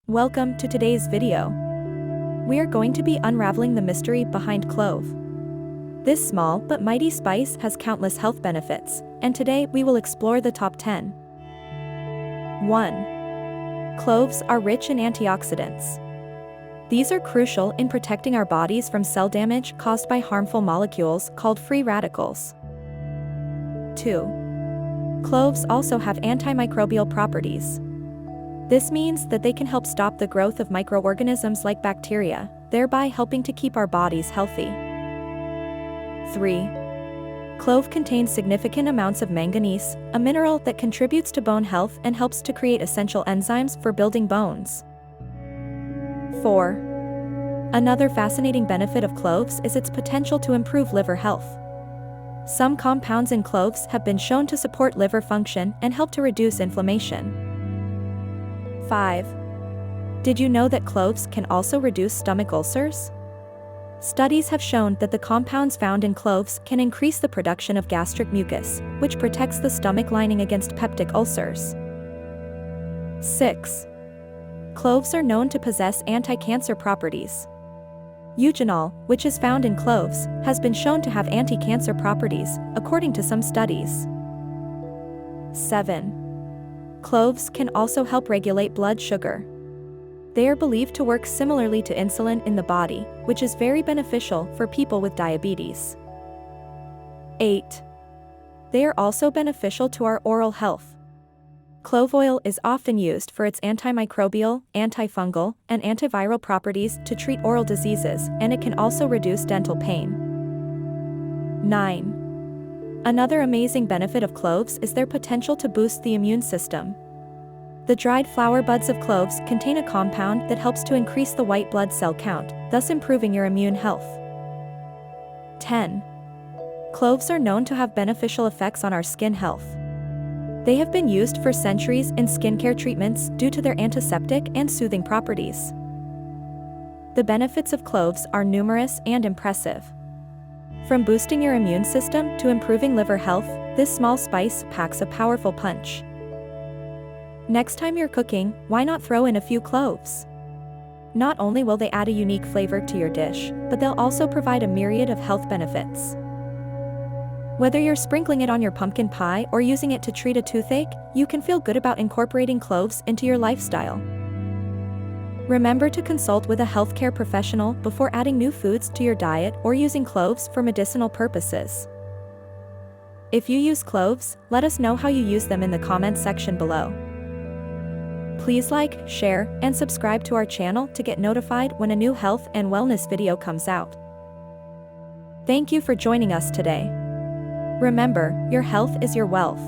Welcome to today's video. We are going to be unraveling the mystery behind clove. This small but mighty spice has countless health benefits, and today we will explore the top 10. 1. Cloves are rich in antioxidants. These are crucial in protecting our bodies from cell damage caused by harmful molecules called free radicals. 2. Cloves also have antimicrobial properties. This means that they can help stop the growth of microorganisms like bacteria, thereby helping to keep our bodies healthy. 3. Clove contains significant amounts of manganese, a mineral that contributes to bone health and helps to create essential enzymes for building bones. 4. Another fascinating benefit of cloves is its potential to improve liver health. Some compounds in cloves have been shown to support liver function and help to reduce inflammation. 5. Did you know that cloves can also reduce stomach ulcers? Studies have shown that the compounds found in cloves can increase the production of gastric mucus, which protects the stomach lining against peptic ulcers. 6. Cloves are known to possess anti-cancer properties. Eugenol, which is found in cloves, has been shown to have anti-cancer properties, according to some studies. 7. Cloves can also help regulate blood sugar. They are believed to work similarly to insulin in the body, which is very beneficial for people with diabetes. 8. They are also beneficial to our oral health. Clove oil is often used for its antimicrobial, antifungal, and antiviral properties to treat oral diseases, and it can also reduce dental pain. 9. Another amazing benefit of cloves is their potential to boost the immune system. The dried flower buds of cloves contain a compound that helps to increase the white blood cell count, thus improving your immune health. 10. Cloves are known to have beneficial effects on our skin health. They have been used for centuries in skincare treatments due to their antiseptic and soothing properties. The benefits of cloves are numerous and impressive. From boosting your immune system to improving liver health, this small spice packs a powerful punch. Next time you're cooking, why not throw in a few cloves? Not only will they add a unique flavor to your dish, but they'll also provide a myriad of health benefits. Whether you're sprinkling it on your pumpkin pie or using it to treat a toothache, you can feel good about incorporating cloves into your lifestyle. Remember to consult with a healthcare professional before adding new foods to your diet or using cloves for medicinal purposes. If you use cloves, let us know how you use them in the comments section below. Please like, share, and subscribe to our channel to get notified when a new health and wellness video comes out. Thank you for joining us today. Remember, your health is your wealth.